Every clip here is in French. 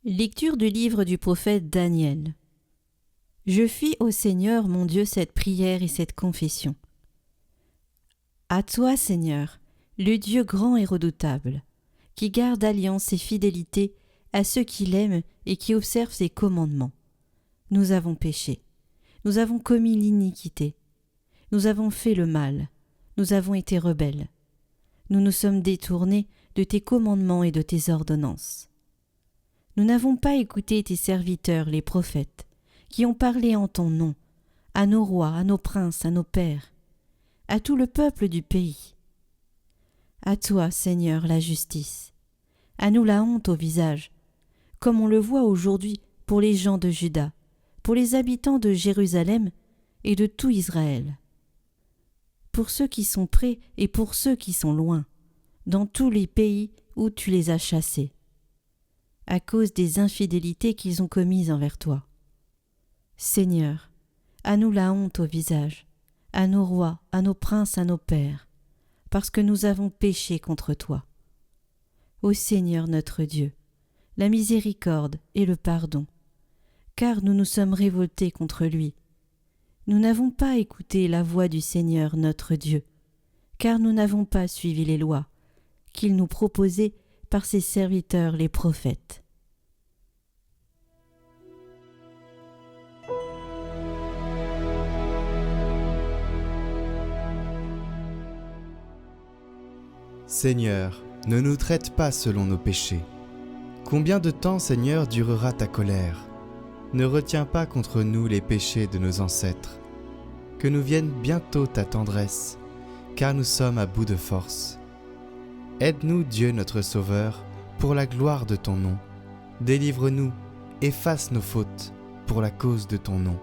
Lecture du livre du prophète Daniel. Je fis au Seigneur mon Dieu cette prière et cette confession. À toi, Seigneur, le Dieu grand et redoutable, qui garde alliance et fidélité à ceux qui l'aiment et qui observent ses commandements. Nous avons péché, nous avons commis l'iniquité, nous avons fait le mal, nous avons été rebelles. Nous nous sommes détournés de tes commandements et de tes ordonnances. Nous n'avons pas écouté tes serviteurs, les prophètes, qui ont parlé en ton nom, à nos rois, à nos princes, à nos pères, à tout le peuple du pays. À toi, Seigneur, la justice, à nous la honte au visage, comme on le voit aujourd'hui pour les gens de Juda, pour les habitants de Jérusalem et de tout Israël. Pour ceux qui sont près et pour ceux qui sont loin, dans tous les pays où tu les as chassés, à cause des infidélités qu'ils ont commises envers toi. Seigneur, à nous la honte au visage, à nos rois, à nos princes, à nos pères, parce que nous avons péché contre toi. Ô Seigneur notre Dieu, la miséricorde et le pardon, car nous nous sommes révoltés contre lui. Nous n'avons pas écouté la voix du Seigneur notre Dieu, car nous n'avons pas suivi les lois qu'il nous proposait par ses serviteurs les prophètes. Seigneur, ne nous traite pas selon nos péchés. Combien de temps, Seigneur, durera ta colère ? Ne retiens pas contre nous les péchés de nos ancêtres. Que nous vienne bientôt ta tendresse, car nous sommes à bout de force. Aide-nous, Dieu notre Sauveur, pour la gloire de ton nom. Délivre-nous, efface nos fautes, pour la cause de ton nom.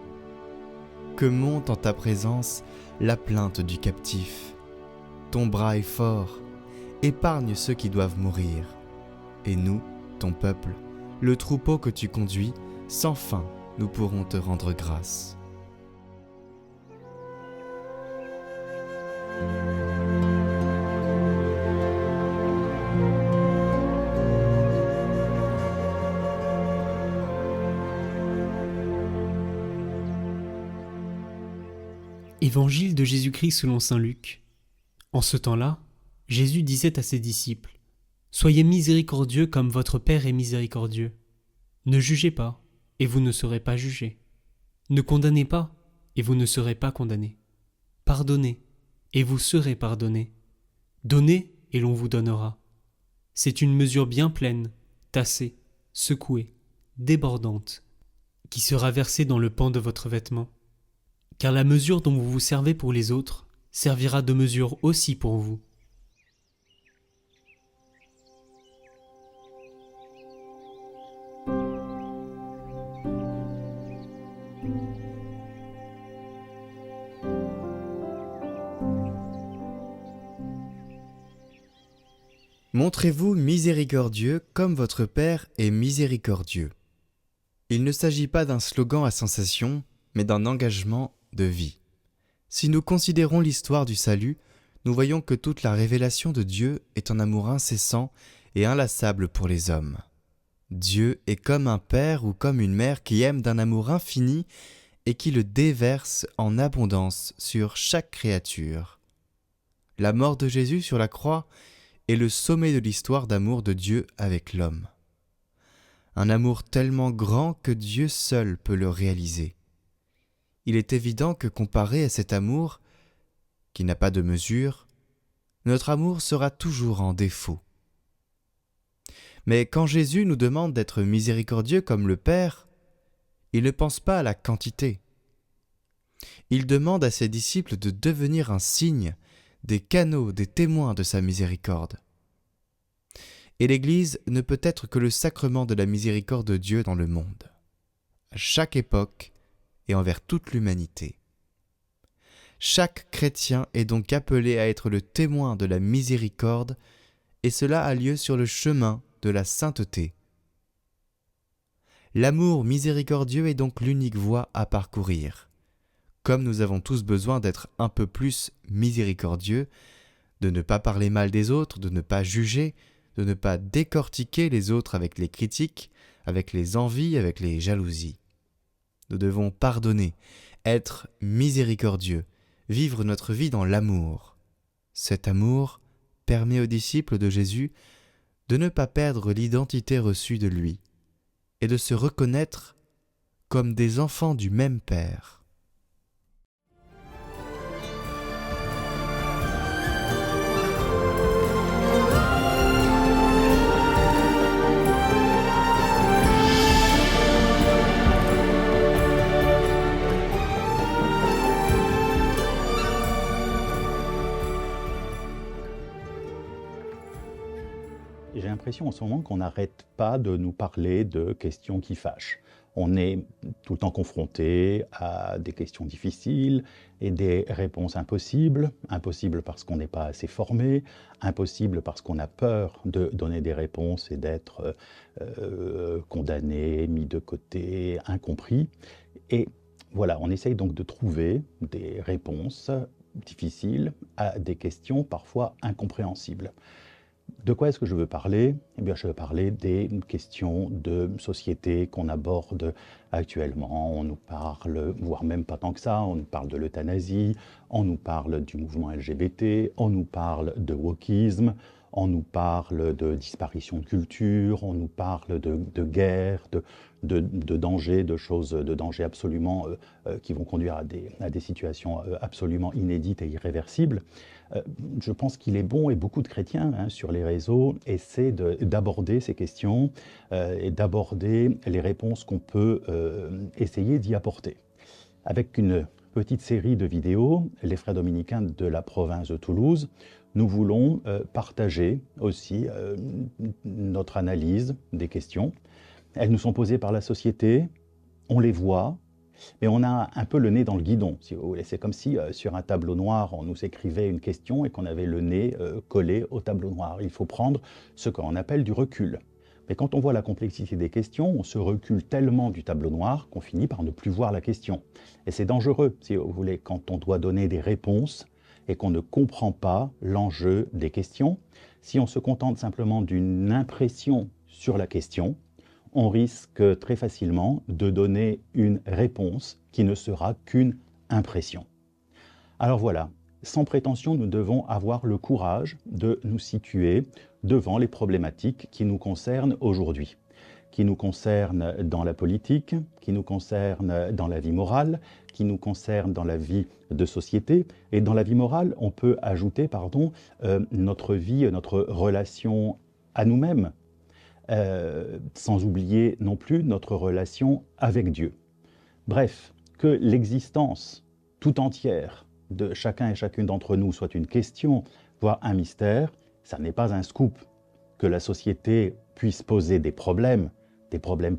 Que monte en ta présence la plainte du captif. Ton bras est fort, épargne ceux qui doivent mourir. Et nous, ton peuple, le troupeau que tu conduis, sans fin nous pourrons te rendre grâce. Évangile de Jésus-Christ selon saint Luc. En ce temps-là, Jésus disait à ses disciples : « Soyez miséricordieux comme votre Père est miséricordieux. Ne jugez pas, et vous ne serez pas jugés. Ne condamnez pas, et vous ne serez pas condamnés. Pardonnez, et vous serez pardonnés. Donnez, et l'on vous donnera. C'est une mesure bien pleine, tassée, secouée, débordante, qui sera versée dans le pan de votre vêtement. Car la mesure dont vous vous servez pour les autres servira de mesure aussi pour vous. » Montrez-vous miséricordieux comme votre Père est miséricordieux. Il ne s'agit pas d'un slogan à sensation, mais d'un engagement de vie. Si nous considérons l'histoire du salut, nous voyons que toute la révélation de Dieu est un amour incessant et inlassable pour les hommes. Dieu est comme un père ou comme une mère qui aime d'un amour infini et qui le déverse en abondance sur chaque créature. La mort de Jésus sur la croix est le sommet de l'histoire d'amour de Dieu avec l'homme. Un amour tellement grand que Dieu seul peut le réaliser. Il est évident que comparé à cet amour, qui n'a pas de mesure, notre amour sera toujours en défaut. Mais quand Jésus nous demande d'être miséricordieux comme le Père, il ne pense pas à la quantité. Il demande à ses disciples de devenir un signe, des canaux, des témoins de sa miséricorde. Et l'Église ne peut être que le sacrement de la miséricorde de Dieu dans le monde, à chaque époque et envers toute l'humanité. Chaque chrétien est donc appelé à être le témoin de la miséricorde, et cela a lieu sur le chemin de la sainteté. L'amour miséricordieux est donc l'unique voie à parcourir. Comme nous avons tous besoin d'être un peu plus miséricordieux, de ne pas parler mal des autres, de ne pas juger, de ne pas décortiquer les autres avec les critiques, avec les envies, avec les jalousies. Nous devons pardonner, être miséricordieux, vivre notre vie dans l'amour. Cet amour permet aux disciples de Jésus de ne pas perdre l'identité reçue de lui et de se reconnaître comme des enfants du même Père. J'ai l'impression en ce moment qu'on n'arrête pas de nous parler de questions qui fâchent. On est tout le temps confronté à des questions difficiles et des réponses impossibles. Impossibles parce qu'on n'est pas assez formé, impossibles parce qu'on a peur de donner des réponses et d'être condamné, mis de côté, incompris. Et voilà, on essaye donc de trouver des réponses difficiles à des questions parfois incompréhensibles. De quoi est-ce que je veux parler? Eh bien, je veux parler des questions de société qu'on aborde actuellement. On nous parle, voire même pas tant que ça, on nous parle de l'euthanasie, on nous parle du mouvement LGBT, on nous parle de wokisme, on nous parle de disparition de culture, on nous parle de guerre, de danger, de choses, de danger absolument qui vont conduire à des situations absolument inédites et irréversibles. Je pense qu'il est bon, et beaucoup de chrétiens sur les réseaux essaient d'aborder ces questions et d'aborder les réponses qu'on peut essayer d'y apporter. Avec une petite série de vidéos, les frères dominicains de la province de Toulouse, nous voulons partager aussi notre analyse des questions. Elles nous sont posées par la société, on les voit, mais on a un peu le nez dans le guidon, si vous voulez. C'est comme si sur un tableau noir, on nous écrivait une question et qu'on avait le nez collé au tableau noir. Il faut prendre ce qu'on appelle du recul. Mais quand on voit la complexité des questions, on se recule tellement du tableau noir qu'on finit par ne plus voir la question. Et c'est dangereux, si vous voulez, quand on doit donner des réponses et qu'on ne comprend pas l'enjeu des questions. Si on se contente simplement d'une impression sur la question, on risque très facilement de donner une réponse qui ne sera qu'une impression. Alors voilà, sans prétention, nous devons avoir le courage de nous situer devant les problématiques qui nous concernent aujourd'hui, qui nous concernent dans la politique, qui nous concernent dans la vie morale, qui nous concernent dans la vie de société. Et dans la vie morale, on peut ajouter, notre vie, notre relation à nous-mêmes, sans oublier non plus notre relation avec Dieu. Bref, que l'existence tout entière de chacun et chacune d'entre nous soit une question, voire un mystère, ça n'est pas un scoop. Que la société puisse poser des problèmes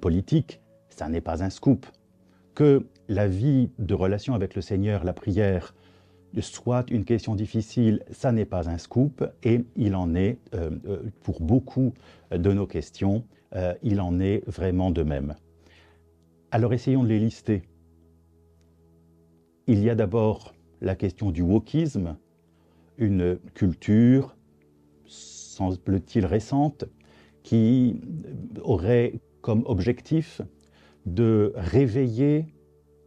politiques, ça n'est pas un scoop. Que la vie de relation avec le Seigneur, la prière, soit une question difficile, ça n'est pas un scoop, et il en est, pour beaucoup de nos questions, il en est vraiment de même. Alors essayons de les lister. Il y a d'abord la question du wokisme, une culture, semble-t-il récente, qui aurait comme objectif de réveiller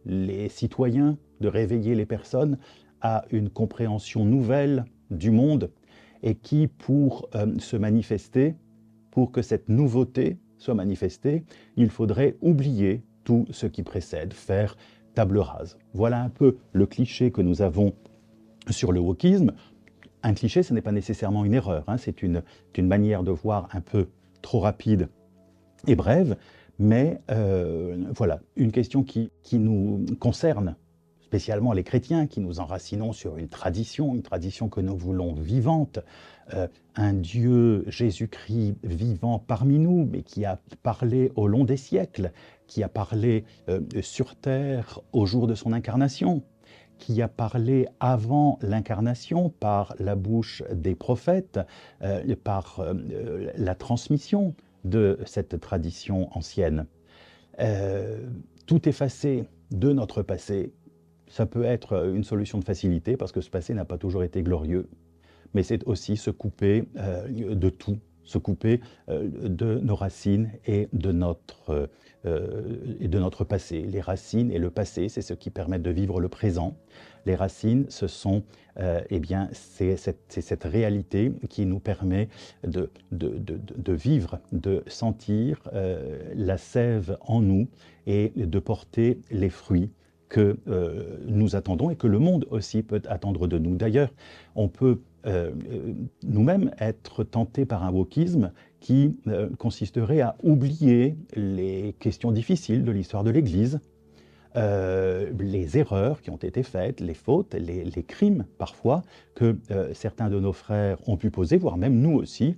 les citoyens, de réveiller les personnes à une compréhension nouvelle du monde et qui, pour se manifester, pour que cette nouveauté soit manifestée, il faudrait oublier tout ce qui précède, faire table rase. Voilà un peu le cliché que nous avons sur le wokisme. Un cliché, ce n'est pas nécessairement une erreur, c'est une manière de voir un peu trop rapide et brève, mais voilà, une question qui nous concerne, spécialement les chrétiens, qui nous enracinons sur une tradition que nous voulons vivante, un Dieu, Jésus-Christ, vivant parmi nous, mais qui a parlé au long des siècles, qui a parlé sur terre au jour de son incarnation, qui a parlé avant l'incarnation par la bouche des prophètes, par la transmission de cette tradition ancienne. Tout effacer de notre passé, ça peut être une solution de facilité parce que ce passé n'a pas toujours été glorieux, mais c'est aussi se couper de tout se couper de nos racines et de notre passé. Les racines et le passé, c'est ce qui permet de vivre le présent. Les racines, ce sont, c'est cette réalité qui nous permet de vivre, de sentir la sève en nous et de porter les fruits que nous attendons et que le monde aussi peut attendre de nous. D'ailleurs, on peut nous-mêmes être tentés par un wokisme qui consisterait à oublier les questions difficiles de l'histoire de l'Église, les erreurs qui ont été faites, les fautes, les crimes parfois que certains de nos frères ont pu poser, voire même nous aussi,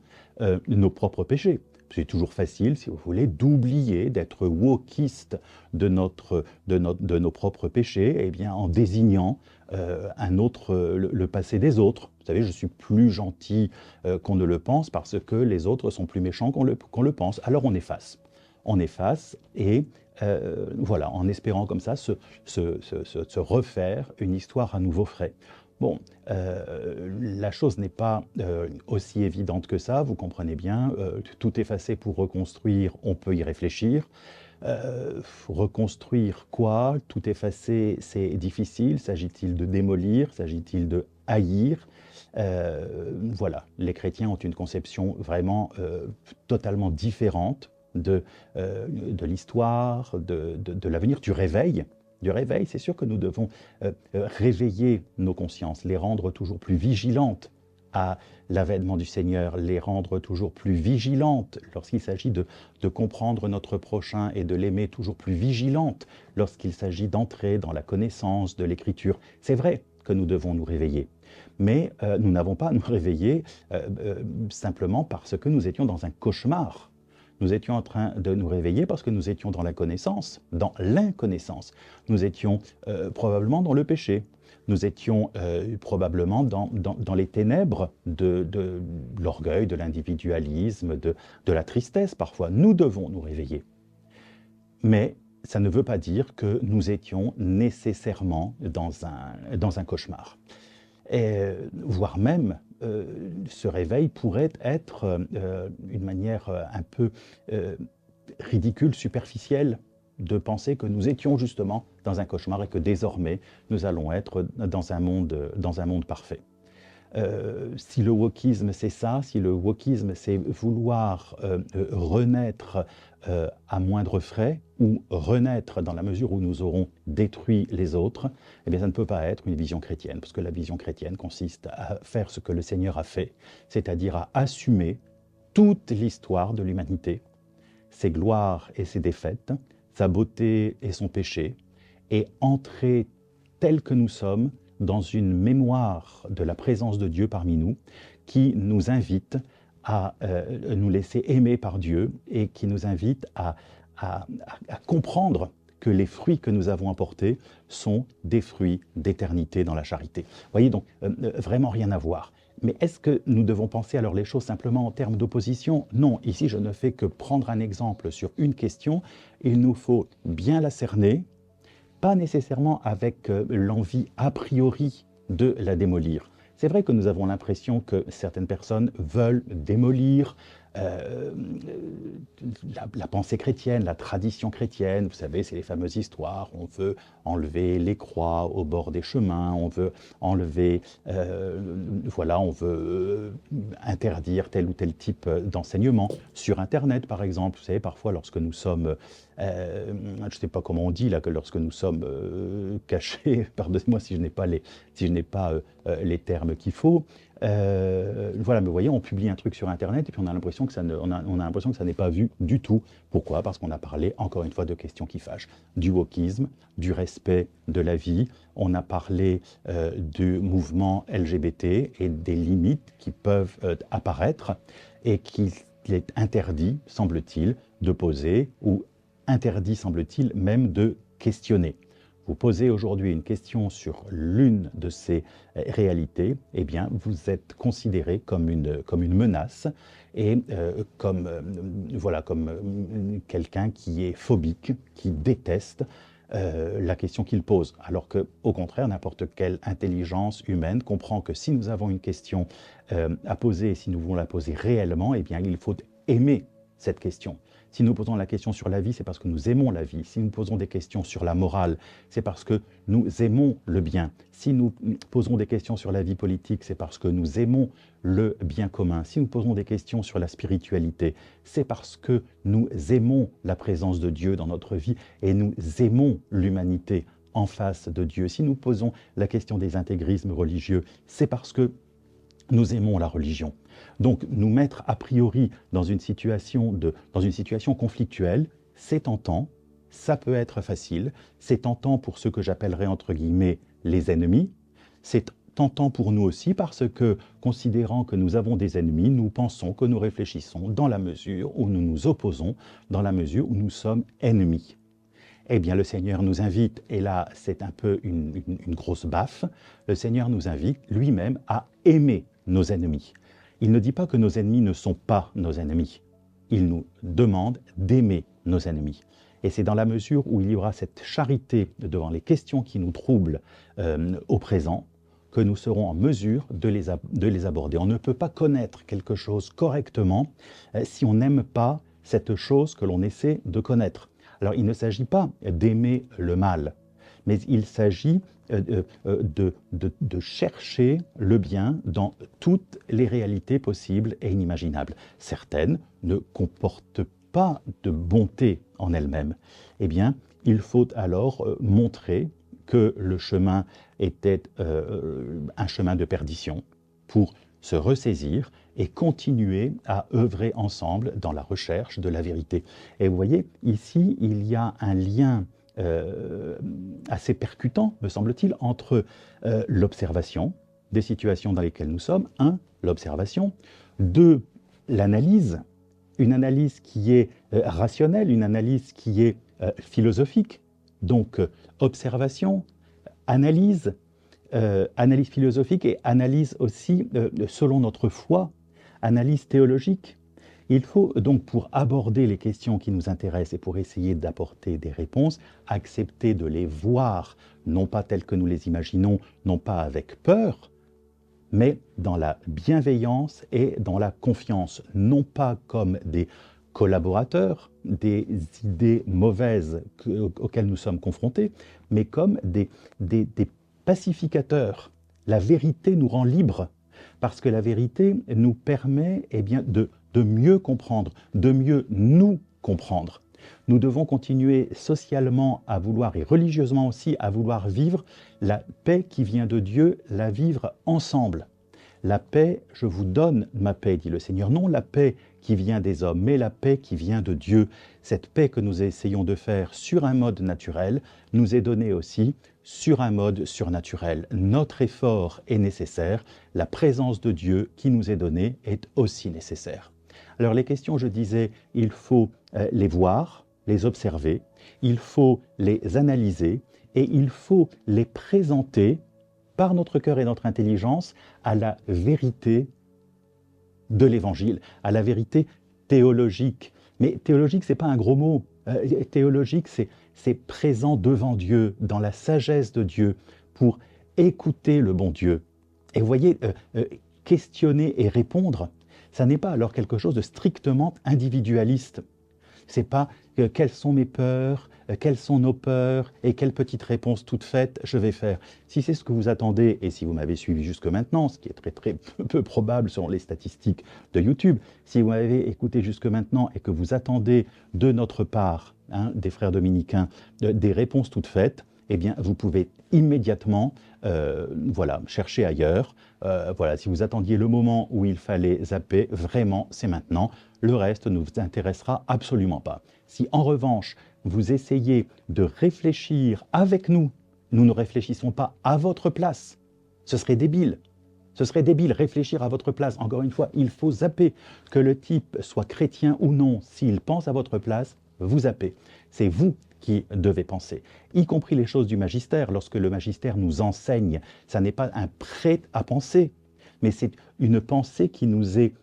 nos propres péchés. C'est toujours facile, si vous voulez, d'oublier, d'être wokiste de nos propres péchés, eh bien, en désignant le passé des autres. Vous savez, je suis plus gentil qu'on ne le pense parce que les autres sont plus méchants qu'on le pense. Alors on efface. On efface et voilà, en espérant comme ça se refaire une histoire à nouveau frais. Bon, la chose n'est pas aussi évidente que ça, vous comprenez bien. Tout effacer pour reconstruire, on peut y réfléchir. Reconstruire quoi? Tout effacer, c'est difficile. S'agit-il de démolir? S'agit-il de haïr? Voilà, les chrétiens ont une conception vraiment totalement différente de l'histoire, de l'avenir, du réveil. C'est sûr que nous devons réveiller nos consciences, les rendre toujours plus vigilantes à l'avènement du Seigneur, les rendre toujours plus vigilantes lorsqu'il s'agit de comprendre notre prochain et de l'aimer, toujours plus vigilantes lorsqu'il s'agit d'entrer dans la connaissance de l'Écriture. C'est vrai que nous devons nous réveiller, mais nous n'avons pas à nous réveiller simplement parce que nous étions dans un cauchemar. Nous étions en train de nous réveiller parce que nous étions dans la connaissance, dans l'inconnaissance. Nous étions probablement dans le péché. Nous étions probablement dans les ténèbres de l'orgueil, de l'individualisme, de la tristesse parfois. Nous devons nous réveiller. Mais ça ne veut pas dire que nous étions nécessairement dans un cauchemar. Voire même, ce réveil pourrait être une manière un peu ridicule, superficielle, de penser que nous étions justement dans un cauchemar et que désormais nous allons être dans un monde parfait. Si le wokisme c'est ça, si le wokisme c'est vouloir renaître à moindre frais ou renaître dans la mesure où nous aurons détruit les autres, eh bien ça ne peut pas être une vision chrétienne, parce que la vision chrétienne consiste à faire ce que le Seigneur a fait, c'est-à-dire à assumer toute l'histoire de l'humanité, ses gloires et ses défaites, sa beauté et son péché, et entrer tel que nous sommes dans une mémoire de la présence de Dieu parmi nous, qui nous invite à nous laisser aimer par Dieu et qui nous invite à comprendre que les fruits que nous avons apportés sont des fruits d'éternité dans la charité. Vous voyez, donc vraiment rien à voir. Mais est-ce que nous devons penser alors les choses simplement en termes d'opposition? Non, ici je ne fais que prendre un exemple sur une question. Il nous faut bien la cerner, pas nécessairement avec l'envie a priori de la démolir. C'est vrai que nous avons l'impression que certaines personnes veulent démolir la pensée chrétienne, la tradition chrétienne. Vous savez, c'est les fameuses histoires. On veut enlever les croix au bord des chemins, on veut enlever, on veut interdire tel ou tel type d'enseignement. Sur Internet, par exemple, vous savez, parfois lorsque nous sommes, je ne sais pas comment on dit là, que lorsque nous sommes cachés, pardonnez-moi si je n'ai pas les termes qu'il faut, voilà, mais vous voyez, on publie un truc sur Internet et puis on a l'impression que ça n'est pas vu du tout. Pourquoi? Parce qu'on a parlé, encore une fois, de questions qui fâchent. Du wokisme, du respect de la vie. On a parlé du mouvement LGBT et des limites qui peuvent apparaître et qu'il est interdit, semble-t-il, de poser ou interdit, semble-t-il, même de questionner. Vous posez aujourd'hui une question sur l'une de ces réalités, eh bien, vous êtes considéré comme une menace et comme quelqu'un qui est phobique, qui déteste la question qu'il pose. Alors que, au contraire, n'importe quelle intelligence humaine comprend que si nous avons une question à poser, et si nous voulons la poser réellement, eh bien, il faut aimer cette question. Si nous posons la question sur la vie, c'est parce que nous aimons la vie. Si nous posons des questions sur la morale, c'est parce que nous aimons le bien. Si nous posons des questions sur la vie politique, c'est parce que nous aimons le bien commun. Si nous posons des questions sur la spiritualité, c'est parce que nous aimons la présence de Dieu dans notre vie et nous aimons l'humanité en face de Dieu. Si nous posons la question des intégrismes religieux, c'est parce que nous aimons la religion. Donc, nous mettre a priori dans une situation conflictuelle, c'est tentant, ça peut être facile, c'est tentant pour ceux que j'appellerais entre guillemets les ennemis, c'est tentant pour nous aussi parce que, considérant que nous avons des ennemis, nous pensons que nous réfléchissons dans la mesure où nous nous opposons, dans la mesure où nous sommes ennemis. Eh bien, le Seigneur nous invite, et là c'est un peu une grosse baffe, le Seigneur nous invite lui-même à aimer nos ennemis. Il ne dit pas que nos ennemis ne sont pas nos ennemis. Il nous demande d'aimer nos ennemis. Et c'est dans la mesure où il y aura cette charité devant les questions qui nous troublent au présent que nous serons en mesure de les aborder. On ne peut pas connaître quelque chose correctement si on n'aime pas cette chose que l'on essaie de connaître. Alors il ne s'agit pas d'aimer le mal, mais il s'agit de chercher le bien dans toutes les réalités possibles et inimaginables. Certaines ne comportent pas de bonté en elles-mêmes. Eh bien, il faut alors montrer que le chemin était un chemin de perdition pour se ressaisir et continuer à œuvrer ensemble dans la recherche de la vérité. Et vous voyez, ici, il y a un lien assez percutant, me semble-t-il, entre l'observation des situations dans lesquelles nous sommes, l'observation, 2, l'analyse, une analyse qui est rationnelle, une analyse qui est philosophique, donc observation, analyse philosophique et analyse aussi selon notre foi, analyse théologique. Il faut donc, pour aborder les questions qui nous intéressent et pour essayer d'apporter des réponses, accepter de les voir, non pas telles que nous les imaginons, non pas avec peur, mais dans la bienveillance et dans la confiance, non pas comme des collaborateurs, des idées mauvaises auxquelles nous sommes confrontés, mais comme des pacificateurs. La vérité nous rend libres, parce que la vérité nous permet de mieux comprendre, de mieux nous comprendre. Nous devons continuer socialement à vouloir, et religieusement aussi, à vouloir vivre la paix qui vient de Dieu, la vivre ensemble. La paix, je vous donne ma paix, dit le Seigneur. Non la paix qui vient des hommes, mais la paix qui vient de Dieu. Cette paix que nous essayons de faire sur un mode naturel nous est donnée aussi sur un mode surnaturel. Notre effort est nécessaire, la présence de Dieu qui nous est donnée est aussi nécessaire. Alors les questions, je disais, il faut les voir, les observer, il faut les analyser et il faut les présenter par notre cœur et notre intelligence à la vérité de l'Évangile, à la vérité théologique. Mais théologique, ce n'est pas un gros mot. Théologique, c'est présent devant Dieu, dans la sagesse de Dieu, pour écouter le bon Dieu. Et vous voyez, questionner et répondre, ça n'est pas alors quelque chose de strictement individualiste. C'est pas quelles sont mes peurs, quelles sont nos peurs et quelle petite réponse toute faite je vais faire. Si c'est ce que vous attendez et si vous m'avez suivi jusque maintenant, ce qui est très peu probable selon les statistiques de YouTube, si vous m'avez écouté jusque maintenant et que vous attendez de notre part, des frères dominicains, des réponses toutes faites, eh bien vous pouvez immédiatement chercher ailleurs. Si vous attendiez le moment où il fallait zapper, vraiment c'est maintenant. Le reste ne vous intéressera absolument pas. Si en revanche, vous essayez de réfléchir avec nous, nous ne réfléchissons pas à votre place. Ce serait débile. Ce serait débile, réfléchir à votre place. Encore une fois, il faut zapper. Que le type soit chrétien ou non, s'il pense à votre place, vous zappez. C'est vous qui devez penser, y compris les choses du magistère. Lorsque le magistère nous enseigne, ça n'est pas un prêt à penser. mais c'est une pensée qui nous est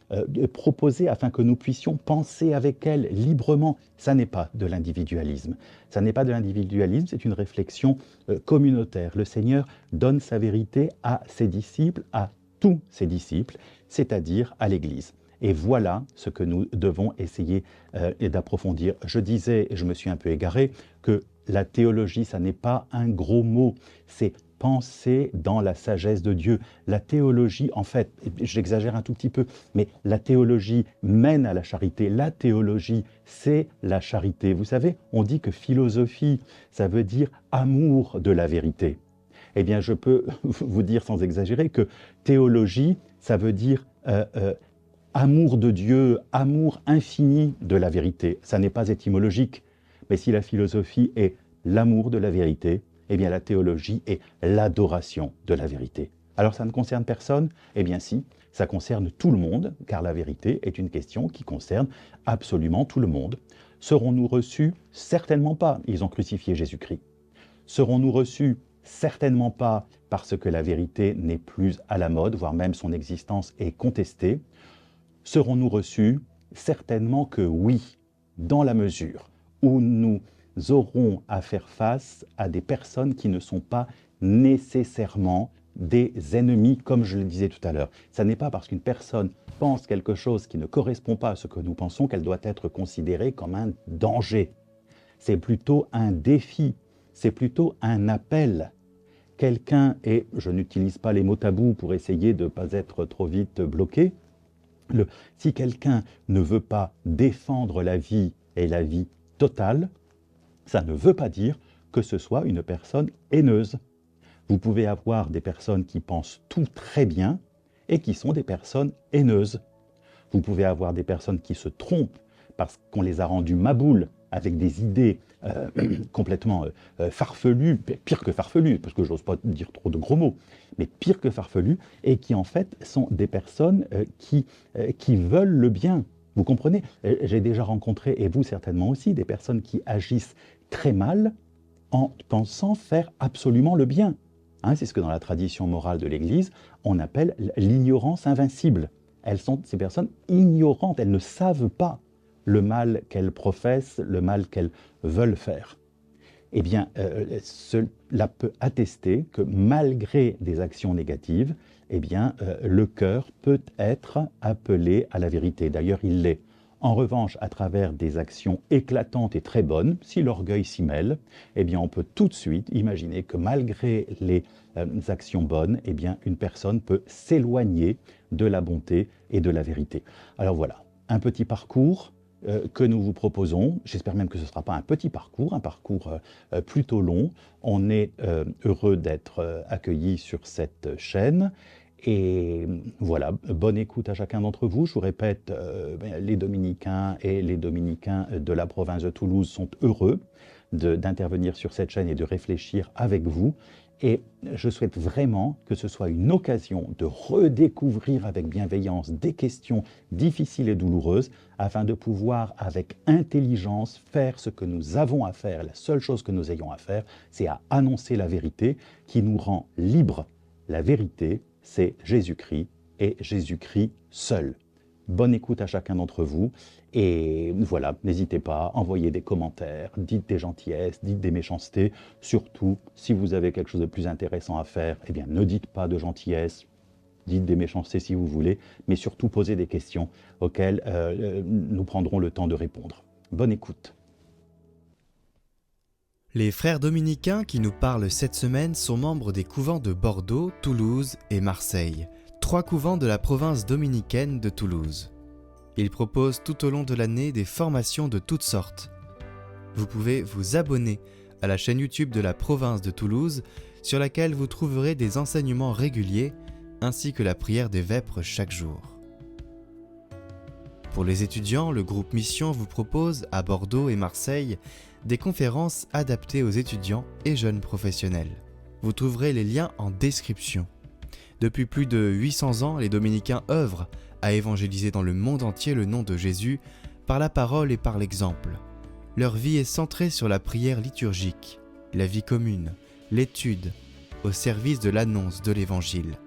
proposée afin que nous puissions penser avec elle librement. Ça n'est pas de l'individualisme. Ça n'est pas de l'individualisme, c'est une réflexion communautaire. Le Seigneur donne sa vérité à ses disciples, à tous ses disciples, c'est-à-dire à l'Église. Et voilà ce que nous devons essayer d'approfondir. Je disais, et je me suis un peu égaré, que la théologie, ça n'est pas un gros mot, c'est penser dans la sagesse de Dieu. La théologie, en fait, j'exagère un tout petit peu, mais la théologie mène à la charité. La théologie, c'est la charité. Vous savez, on dit que philosophie, ça veut dire amour de la vérité. Eh bien, je peux vous dire sans exagérer que théologie, ça veut dire amour de Dieu, amour infini de la vérité. Ça n'est pas étymologique, mais si la philosophie est l'amour de la vérité, eh bien la théologie est l'adoration de la vérité. Alors ça ne concerne personne? Eh bien si, ça concerne tout le monde, car la vérité est une question qui concerne absolument tout le monde. Serons-nous reçus? Certainement pas, ils ont crucifié Jésus-Christ. Serons-nous reçus? Certainement pas, parce que la vérité n'est plus à la mode, voire même son existence est contestée. Serons-nous reçus? Certainement que oui, dans la mesure où nous aurons à faire face à des personnes qui ne sont pas nécessairement des ennemis, comme je le disais tout à l'heure. Ce n'est pas parce qu'une personne pense quelque chose qui ne correspond pas à ce que nous pensons qu'elle doit être considérée comme un danger. C'est plutôt un défi, c'est plutôt un appel. Quelqu'un, et je n'utilise pas les mots tabous pour essayer de ne pas être trop vite bloqué, si quelqu'un ne veut pas défendre la vie et la vie totale, ça ne veut pas dire que ce soit une personne haineuse. Vous pouvez avoir des personnes qui pensent tout très bien et qui sont des personnes haineuses. Vous pouvez avoir des personnes qui se trompent parce qu'on les a rendues maboules avec des idées complètement farfelues, pire que farfelues, parce que j'ose pas dire trop de gros mots, mais pire que farfelues, et qui en fait sont des personnes qui veulent le bien. Vous comprenez? J'ai déjà rencontré, et vous certainement aussi, des personnes qui agissent très mal en pensant faire absolument le bien. Hein, c'est ce que dans la tradition morale de l'Église, on appelle l'ignorance invincible. Ces personnes ignorantes, elles ne savent pas le mal qu'elles professent, le mal qu'elles veulent faire. Eh bien, cela peut attester que malgré des actions négatives, eh bien, le cœur peut être appelé à la vérité. D'ailleurs, il l'est. En revanche, à travers des actions éclatantes et très bonnes, si l'orgueil s'y mêle, eh bien, on peut tout de suite imaginer que malgré les actions bonnes, eh bien, une personne peut s'éloigner de la bonté et de la vérité. Alors voilà, un petit parcours que nous vous proposons. J'espère même que ce ne sera pas un petit parcours, un parcours plutôt long. On est heureux d'être accueillis sur cette chaîne. Et voilà, bonne écoute à chacun d'entre vous. Je vous répète, les dominicains et les dominicains de la province de Toulouse sont heureux d'intervenir sur cette chaîne et de réfléchir avec vous. Et je souhaite vraiment que ce soit une occasion de redécouvrir avec bienveillance des questions difficiles et douloureuses afin de pouvoir, avec intelligence, faire ce que nous avons à faire. La seule chose que nous ayons à faire, c'est à annoncer la vérité qui nous rend libres. La vérité, c'est Jésus-Christ et Jésus-Christ seul. Bonne écoute à chacun d'entre vous et voilà, n'hésitez pas, envoyez des commentaires, dites des gentillesses, dites des méchancetés. Surtout, si vous avez quelque chose de plus intéressant à faire, eh bien ne dites pas de gentillesses, dites des méchancetés si vous voulez, mais surtout posez des questions auxquelles nous prendrons le temps de répondre. Bonne écoute. Les frères dominicains qui nous parlent cette semaine sont membres des couvents de Bordeaux, Toulouse et Marseille, 3 couvents de la province dominicaine de Toulouse. Ils proposent tout au long de l'année des formations de toutes sortes. Vous pouvez vous abonner à la chaîne YouTube de la province de Toulouse, sur laquelle vous trouverez des enseignements réguliers, ainsi que la prière des vêpres chaque jour. Pour les étudiants, le groupe Mission vous propose, à Bordeaux et Marseille, des conférences adaptées aux étudiants et jeunes professionnels. Vous trouverez les liens en description. Depuis plus de 800 ans, les dominicains œuvrent à évangéliser dans le monde entier le nom de Jésus par la parole et par l'exemple. Leur vie est centrée sur la prière liturgique, la vie commune, l'étude, au service de l'annonce de l'Évangile.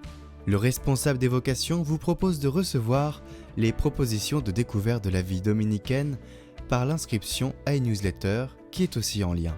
Le responsable des vocations vous propose de recevoir les propositions de découverte de la vie dominicaine par l'inscription à une newsletter qui est aussi en lien.